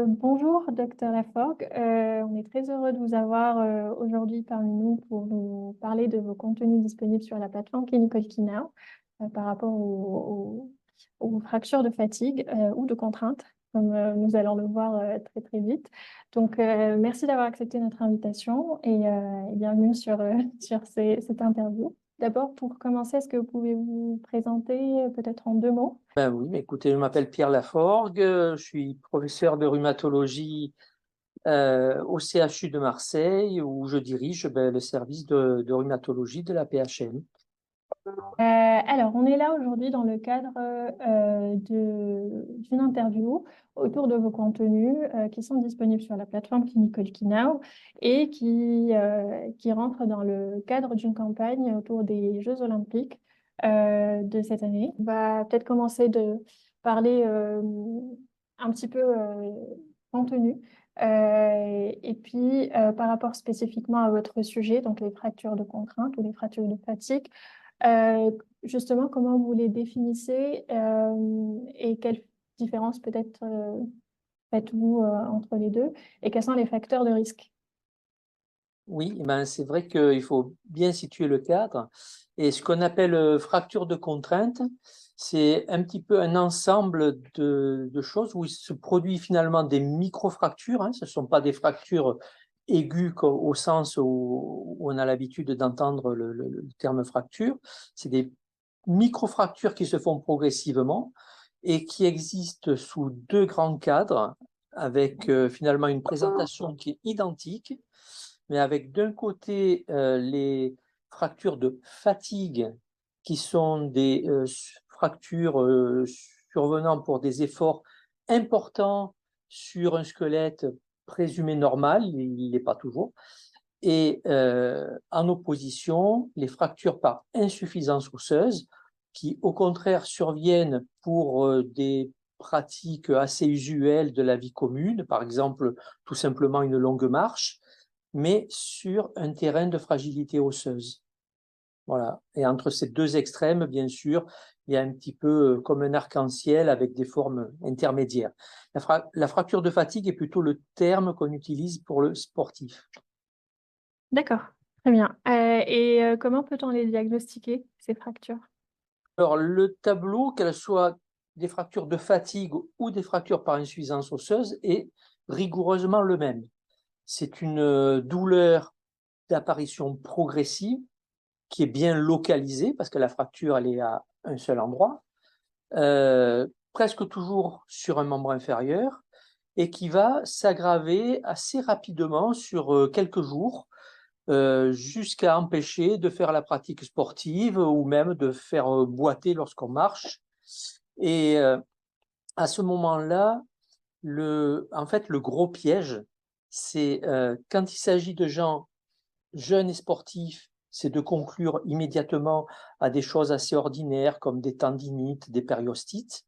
Bonjour, docteur Laforgue. On est très heureux de vous avoir aujourd'hui parmi nous pour nous parler de vos contenus disponibles sur la plateforme Clinical par rapport aux fractures de fatigue ou de contrainte, comme nous allons le voir très très vite. Donc, merci d'avoir accepté notre invitation et bienvenue sur, sur cette interview. D'abord, pour commencer, est-ce que vous pouvez vous présenter peut-être en deux mots? Ben oui, mais écoutez, je m'appelle Pierre Laforgue, je suis professeur de rhumatologie au CHU de Marseille, où je dirige le service de rhumatologie de la PHM. Alors, on est là aujourd'hui dans le cadre d'une interview autour de vos contenus qui sont disponibles sur la plateforme Clinical Now et qui rentrent dans le cadre d'une campagne autour des Jeux Olympiques de cette année. On va peut-être commencer de parler un petit peu contenu. Et puis, par rapport spécifiquement à votre sujet, donc les fractures de contrainte ou les fractures de fatigue, euh, justement, comment vous les définissez et quelle différence peut-être faites-vous entre les deux et quels sont les facteurs de risque? Oui, ben c'est vrai qu'il faut bien situer le cadre. Et ce qu'on appelle fracture de contrainte, c'est un petit peu un ensemble de choses où il se produit finalement des micro-fractures, hein. Ce ne sont pas des fractures aiguës au sens où on a l'habitude d'entendre le terme fracture. C'est des micro-fractures qui se font progressivement et qui existent sous deux grands cadres, avec finalement une présentation qui est identique, mais avec d'un côté les fractures de fatigue, qui sont des fractures survenant pour des efforts importants sur un squelette présumé normal, il n'est pas toujours, et en opposition, les fractures par insuffisance osseuse, qui au contraire surviennent pour des pratiques assez usuelles de la vie commune, par exemple tout simplement une longue marche, mais sur un terrain de fragilité osseuse. Voilà. Et entre ces deux extrêmes, bien sûr, il y a un petit peu comme un arc-en-ciel avec des formes intermédiaires. La fracture de fatigue est plutôt le terme qu'on utilise pour le sportif. D'accord, très bien. Comment peut-on les diagnostiquer, ces fractures? Alors, le tableau, qu'elles soient des fractures de fatigue ou des fractures par insuffisance osseuse, est rigoureusement le même. C'est une douleur d'apparition progressive qui est bien localisée parce que la fracture, elle est à un seul endroit, presque toujours sur un membre inférieur et qui va s'aggraver assez rapidement sur quelques jours jusqu'à empêcher de faire la pratique sportive ou même de faire boiter lorsqu'on marche. Et à ce moment-là, en fait, le gros piège, c'est quand il s'agit de gens jeunes et sportifs, c'est de conclure immédiatement à des choses assez ordinaires comme des tendinites, des périostites.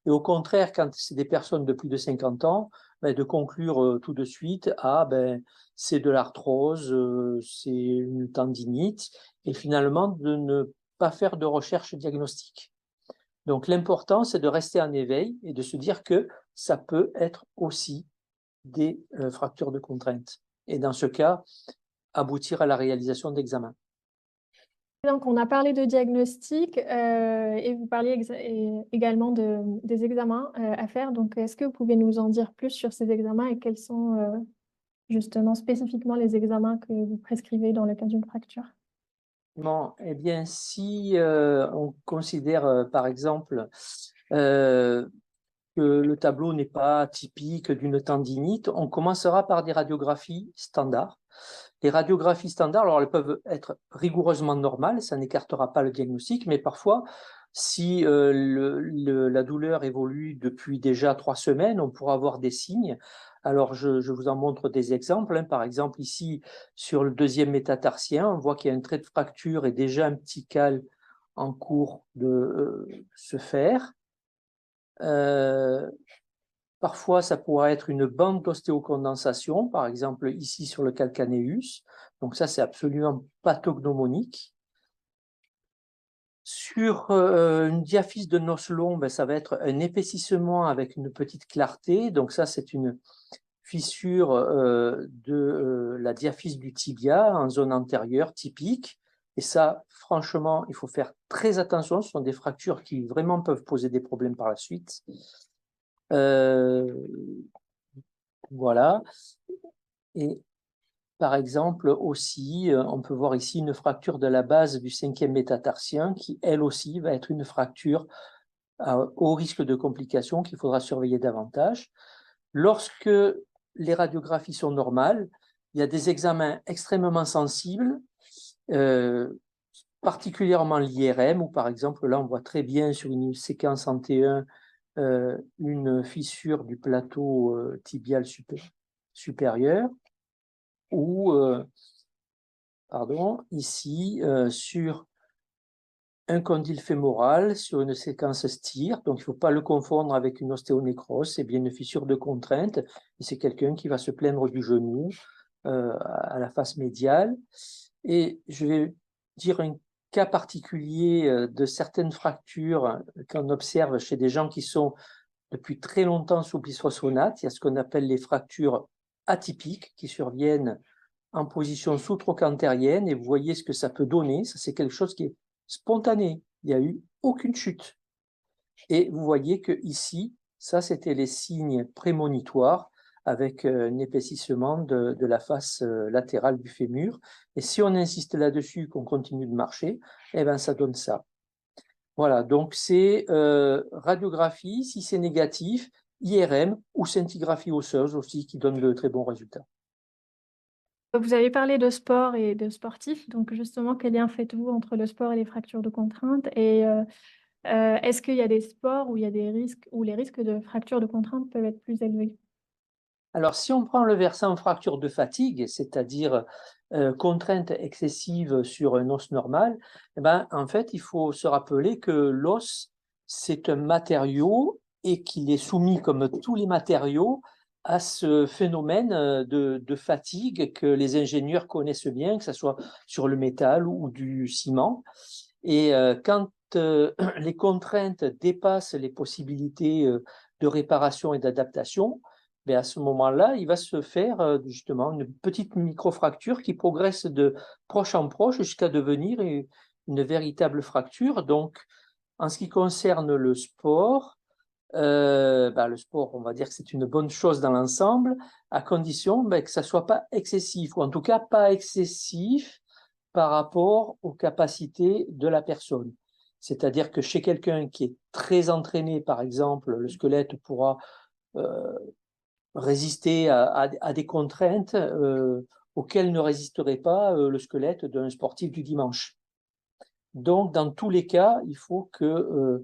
Et au contraire, quand c'est des personnes de plus de 50 ans, ben, de conclure tout de suite à c'est de l'arthrose, c'est une tendinite, et finalement de ne pas faire de recherche diagnostique. Donc l'important, c'est de rester en éveil et de se dire que ça peut être aussi des fractures de contrainte. Et dans ce cas, aboutir à la réalisation d'examens. Donc, on a parlé de diagnostic et vous parliez également des examens à faire. Donc, est-ce que vous pouvez nous en dire plus sur ces examens et quels sont justement spécifiquement les examens que vous prescrivez dans le cas d'une fracture? Bon, eh bien, si on considère par exemple euh, que le tableau n'est pas typique d'une tendinite, on commencera par des radiographies standards. Les radiographies standards, alors elles peuvent être rigoureusement normales, ça n'écartera pas le diagnostic, mais parfois, si la douleur évolue depuis déjà 3 semaines, on pourra avoir des signes. Alors, je vous en montre des exemples, hein. Par exemple, ici, sur le deuxième métatarsien, on voit qu'il y a un trait de fracture et déjà un petit cal en cours de se faire. Euh, Parfois, ça pourrait être une bande d'ostéocondensation, par exemple ici sur le calcanéus. Donc ça, c'est absolument pathognomonique. Sur une diaphyse de noce long, ben, ça va être un épaississement avec une petite clarté. Donc ça, c'est une fissure de la diaphyse du tibia en zone antérieure typique. Et ça, franchement, il faut faire très attention. Ce sont des fractures qui vraiment peuvent poser des problèmes par la suite. Voilà. Et par exemple, aussi, on peut voir ici une fracture de la base du 5e métatarsien qui, elle aussi, va être une fracture à haut risque de complications qu'il faudra surveiller davantage. Lorsque les radiographies sont normales, il y a des examens extrêmement sensibles, particulièrement l'IRM, où par exemple, là, on voit très bien sur une séquence en T1 une fissure du plateau tibial supérieur, ou pardon, ici, sur un condyle fémoral, sur une séquence STIR, donc il ne faut pas le confondre avec une ostéonécrose, c'est bien une fissure de contrainte, et c'est quelqu'un qui va se plaindre du genou à la face médiale. Et je vais dire un cas particulier de certaines fractures qu'on observe chez des gens qui sont depuis très longtemps sous bisphosphonates. Il y a ce qu'on appelle les fractures atypiques qui surviennent en position sous-trochanterienne, et vous voyez ce que ça peut donner. Ça, c'est quelque chose qui est spontané. Il n'y a eu aucune chute. Et vous voyez que ici, ça, c'était les signes prémonitoires avec un épaississement de la face latérale du fémur. Et si on insiste là-dessus, qu'on continue de marcher, eh ben, ça donne ça. Voilà, donc c'est radiographie, si c'est négatif, IRM ou scintigraphie osseuse aussi qui donne de très bons résultats. Vous avez parlé de sport et de sportifs, donc justement, quel lien faites-vous entre le sport et les fractures de contrainte? Et est-ce qu'il y a des sports où il y a des risques, où les risques de fractures de contrainte peuvent être plus élevés? Alors, si on prend le versant fracture de fatigue, c'est-à-dire contrainte excessive sur un os normal, eh ben, en fait, il faut se rappeler que l'os, c'est un matériau et qu'il est soumis, comme tous les matériaux, à ce phénomène de fatigue que les ingénieurs connaissent bien, que ce soit sur le métal ou du ciment. Et quand les contraintes dépassent les possibilités de réparation et d'adaptation, ben à ce moment-là, il va se faire justement une petite microfracture qui progresse de proche en proche jusqu'à devenir une véritable fracture. Donc, en ce qui concerne le sport, on va dire que c'est une bonne chose dans l'ensemble, à condition que ça ne soit pas excessif, ou en tout cas pas excessif par rapport aux capacités de la personne. C'est-à-dire que chez quelqu'un qui est très entraîné, par exemple, le squelette pourra euh, résister à des contraintes auxquelles ne résisterait pas le squelette d'un sportif du dimanche. Donc, dans tous les cas, il faut que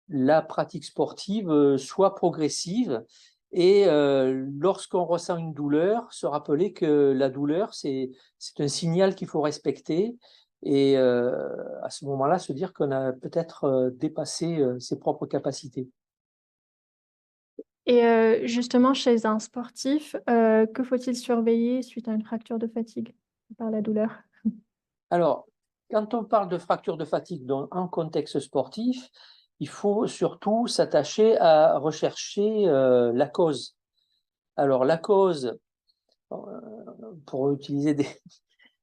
la pratique sportive soit progressive, et lorsqu'on ressent une douleur, se rappeler que la douleur, c'est un signal qu'il faut respecter, et à ce moment-là, se dire qu'on a peut-être dépassé ses propres capacités. Et justement, chez un sportif, que faut-il surveiller suite à une fracture de fatigue par la douleur? Alors, quand on parle de fracture de fatigue dans un contexte sportif, il faut surtout s'attacher à rechercher la cause. Alors, la cause, euh, pour utiliser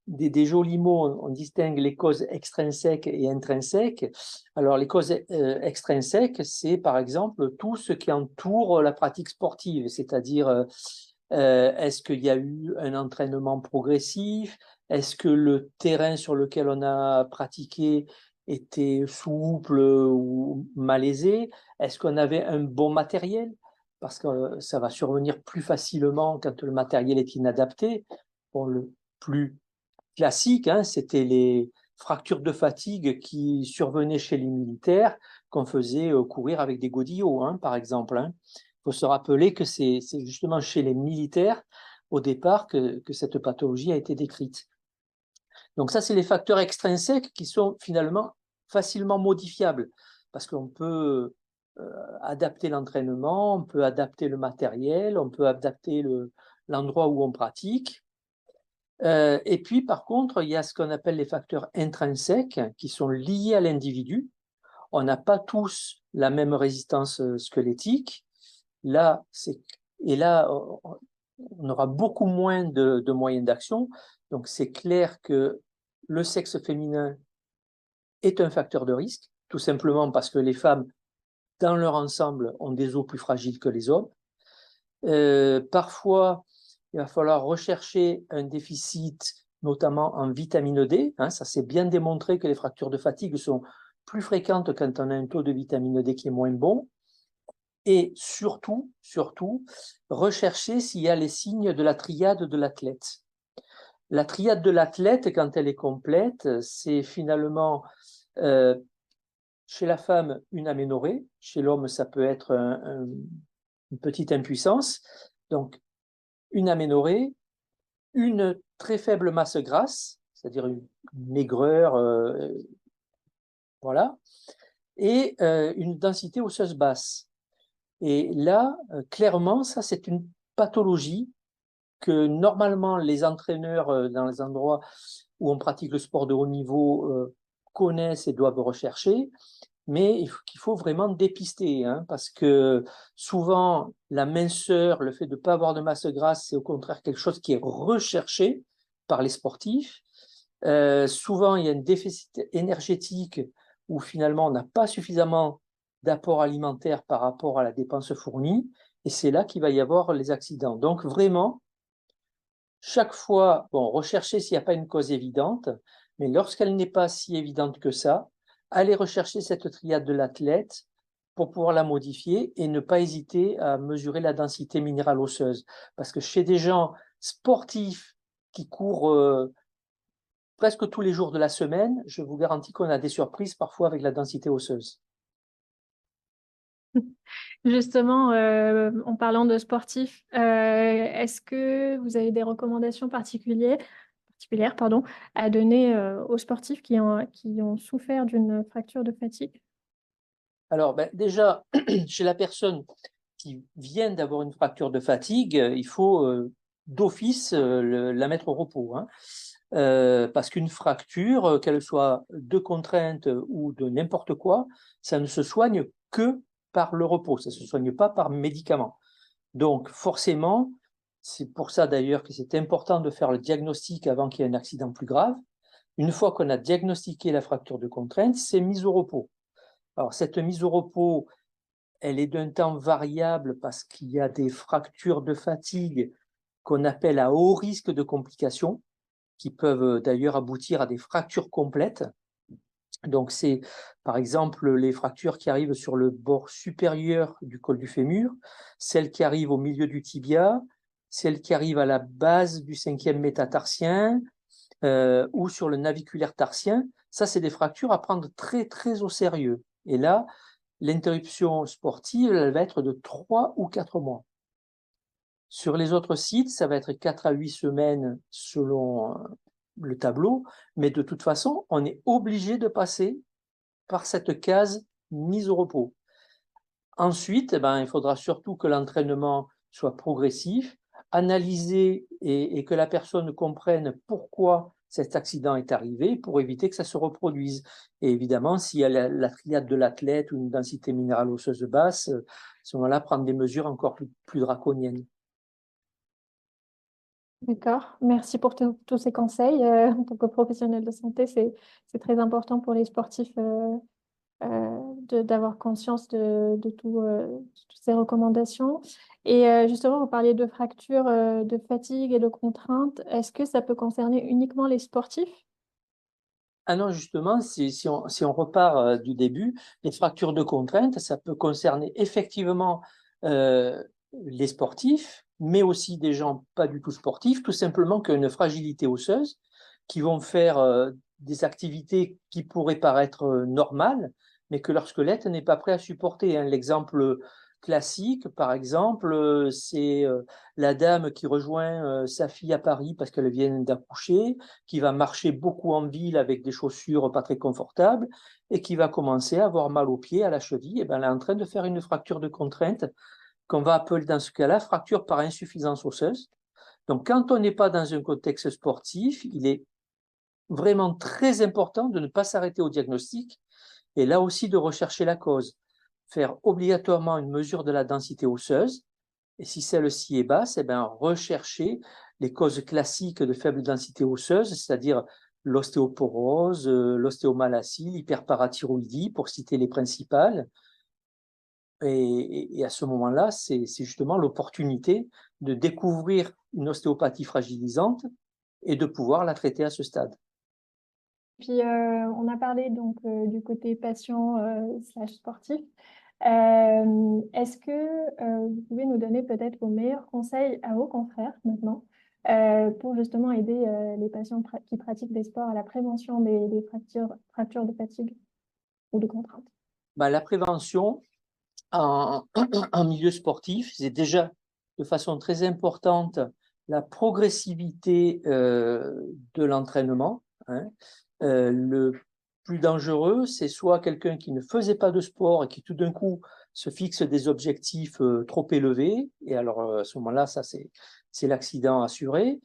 des jolis mots, on distingue les causes extrinsèques et intrinsèques. Alors, les causes extrinsèques, c'est par exemple tout ce qui entoure la pratique sportive, c'est-à-dire est-ce qu'il y a eu un entraînement progressif? Est-ce que le terrain sur lequel on a pratiqué était souple ou malaisé? Est-ce qu'on avait un bon matériel? Parce que ça va survenir plus facilement quand le matériel est inadapté. Bon, le plus classique, hein, c'était les fractures de fatigue qui survenaient chez les militaires, qu'on faisait courir avec des godillots, hein, par exemple. Hein. Il faut se rappeler que c'est justement chez les militaires, au départ, que cette pathologie a été décrite. Donc ça, c'est les facteurs extrinsèques qui sont finalement facilement modifiables, parce qu'on peut adapter l'entraînement, on peut adapter le matériel, on peut adapter l'endroit où on pratique. Et puis, par contre, il y a ce qu'on appelle les facteurs intrinsèques qui sont liés à l'individu. On n'a pas tous la même résistance squelettique. Là, on aura beaucoup moins de moyens d'action. Donc, c'est clair que le sexe féminin est un facteur de risque, tout simplement parce que les femmes, dans leur ensemble, ont des os plus fragiles que les hommes. Parfois, il va falloir rechercher un déficit, notamment en vitamine D. Ça, c'est bien démontré que les fractures de fatigue sont plus fréquentes quand on a un taux de vitamine D qui est moins bon. Et surtout, rechercher s'il y a les signes de la triade de l'athlète. La triade de l'athlète, quand elle est complète, c'est finalement chez la femme une aménorrhée, chez l'homme ça peut être une petite impuissance, donc une aménorrhée, une très faible masse grasse, c'est-à-dire une maigreur, voilà, et une densité osseuse basse. Et là, clairement, ça c'est une pathologie que normalement les entraîneurs dans les endroits où on pratique le sport de haut niveau connaissent et doivent rechercher, mais qu'il faut vraiment dépister, parce que souvent la minceur, le fait de ne pas avoir de masse grasse, c'est au contraire quelque chose qui est recherché par les sportifs. Souvent, il y a un déficit énergétique où finalement on n'a pas suffisamment d'apport alimentaire par rapport à la dépense fournie, et c'est là qu'il va y avoir les accidents. Donc vraiment, chaque fois, rechercher s'il n'y a pas une cause évidente, mais lorsqu'elle n'est pas si évidente que ça, aller rechercher cette triade de l'athlète pour pouvoir la modifier et ne pas hésiter à mesurer la densité minérale osseuse. Parce que chez des gens sportifs qui courent presque tous les jours de la semaine, je vous garantis qu'on a des surprises parfois avec la densité osseuse. Justement, en parlant de sportifs, est-ce que vous avez des recommandations particulières, pardon, à donner aux sportifs qui ont souffert d'une fracture de fatigue? Alors, déjà, chez la personne qui vient d'avoir une fracture de fatigue, il faut d'office la mettre au repos. Parce qu'une fracture, qu'elle soit de contrainte ou de n'importe quoi, ça ne se soigne que par le repos, ça ne se soigne pas par médicament. Donc forcément, c'est pour ça d'ailleurs que c'est important de faire le diagnostic avant qu'il y ait un accident plus grave. Une fois qu'on a diagnostiqué la fracture de contrainte, c'est mise au repos. Alors cette mise au repos, elle est d'un temps variable parce qu'il y a des fractures de fatigue qu'on appelle à haut risque de complications, qui peuvent d'ailleurs aboutir à des fractures complètes. Donc c'est par exemple les fractures qui arrivent sur le bord supérieur du col du fémur, celles qui arrivent au milieu du tibia, celles qui arrivent à la base du 5e métatarsien ou sur le naviculaire tarsien. Ça, c'est des fractures à prendre très très au sérieux. Et là, l'interruption sportive, elle va être de 3 ou 4 mois. Sur les autres sites, ça va être 4 à 8 semaines selon le tableau, mais de toute façon, on est obligé de passer par cette case mise au repos. Ensuite, il faudra surtout que l'entraînement soit progressif, analyser et que la personne comprenne pourquoi cet accident est arrivé pour éviter que ça se reproduise. Et évidemment, s'il y a la triade de l'athlète ou une densité minérale osseuse basse, à ce moment-là, prendre des mesures encore plus draconiennes. D'accord, merci pour tous ces conseils. En tant que professionnel de santé, c'est très important pour les sportifs d'avoir conscience de toutes ces recommandations. Et justement, vous parliez de fractures, de fatigue et de contraintes. Est-ce que ça peut concerner uniquement les sportifs? Ah non, justement, si on repart du début, les fractures de contrainte, ça peut concerner effectivement les sportifs, mais aussi des gens pas du tout sportifs, tout simplement qu'une fragilité osseuse, qui vont faire des activités qui pourraient paraître normales, mais que leur squelette n'est pas prêt à supporter. L'exemple classique, par exemple, c'est la dame qui rejoint sa fille à Paris parce qu'elle vient d'accoucher, qui va marcher beaucoup en ville avec des chaussures pas très confortables et qui va commencer à avoir mal aux pieds, à la cheville. Et elle est en train de faire une fracture de contrainte qu'on va appeler dans ce cas-là fracture par insuffisance osseuse. Donc, quand on n'est pas dans un contexte sportif, il est vraiment très important de ne pas s'arrêter au diagnostic et là aussi de rechercher la cause. Faire obligatoirement une mesure de la densité osseuse et si celle-ci est basse, eh bien, rechercher les causes classiques de faible densité osseuse, c'est-à-dire l'ostéoporose, l'ostéomalacie, l'hyperparathyroïdie, pour citer les principales. Et à ce moment-là, c'est justement l'opportunité de découvrir une ostéopathie fragilisante et de pouvoir la traiter à ce stade. Puis, on a parlé donc du côté patient slash sportif. Est-ce que vous pouvez nous donner peut-être vos meilleurs conseils à vos confrères maintenant pour justement aider les patients qui pratiquent des sports à la prévention des fractures de fatigue ou de contrainte? Bah, la prévention en milieu sportif, c'est déjà de façon très importante la progressivité de l'entraînement, hein. Le plus dangereux, c'est soit quelqu'un qui ne faisait pas de sport et qui tout d'un coup se fixe des objectifs trop élevés, et alors à ce moment-là, ça c'est l'accident assuré,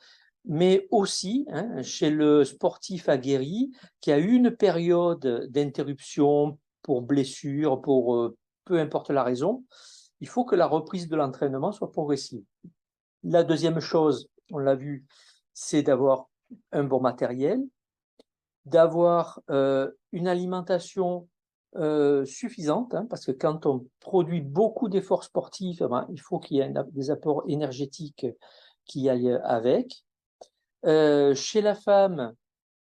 mais aussi hein, chez le sportif aguerri qui a eu une période d'interruption pour blessure, pour peu importe la raison, il faut que la reprise de l'entraînement soit progressive. La deuxième chose, on l'a vu, c'est d'avoir un bon matériel, d'avoir une alimentation suffisante, hein, parce que quand on produit beaucoup d'efforts sportifs, ben, il faut qu'il y ait des apports énergétiques qui aillent avec. Chez la femme,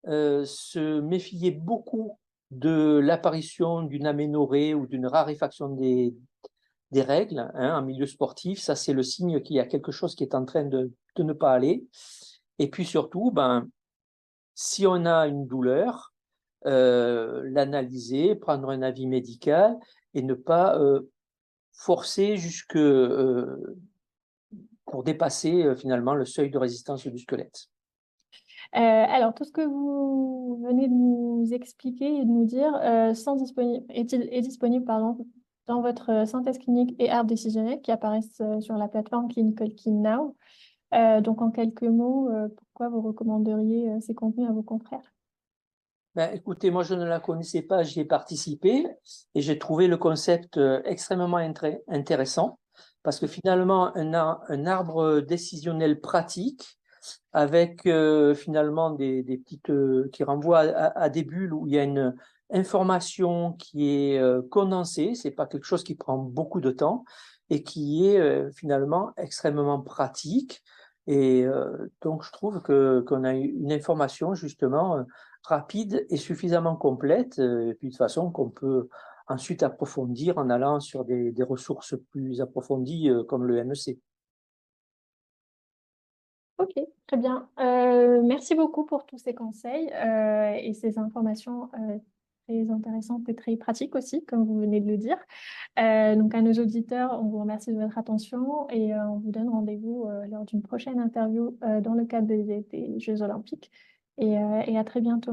se méfier beaucoup de l'apparition d'une aménorrhée ou d'une raréfaction des règles hein, en milieu sportif. Ça, c'est le signe qu'il y a quelque chose qui est en train de ne pas aller. Et puis surtout, ben, si on a une douleur, l'analyser, prendre un avis médical et ne pas forcer jusque pour dépasser finalement le seuil de résistance du squelette. Alors, tout ce que vous venez de nous expliquer et de nous dire est disponible pardon, dans votre synthèse clinique et art décisionnel qui apparaissent sur la plateforme Clinical Key Now. Donc, en quelques mots, pourquoi vous recommanderiez ces contenus à vos confrères? Ben, écoutez, moi je ne la connaissais pas, j'y ai participé et j'ai trouvé le concept extrêmement intéressant parce que finalement un arbre décisionnel pratique avec finalement des petites qui renvoient à des bulles où il y a une information qui est condensée, c'est pas quelque chose qui prend beaucoup de temps et qui est finalement extrêmement pratique. Et donc je trouve qu'on a une information justement rapide et suffisamment complète, et puis de façon qu'on peut ensuite approfondir en allant sur des ressources plus approfondies comme le MEC. Ok, très bien. Merci beaucoup pour tous ces conseils et ces informations très intéressantes et très pratiques aussi, comme vous venez de le dire. Donc, à nos auditeurs, on vous remercie de votre attention et on vous donne rendez-vous lors d'une prochaine interview dans le cadre des Jeux Olympiques. Et à très bientôt.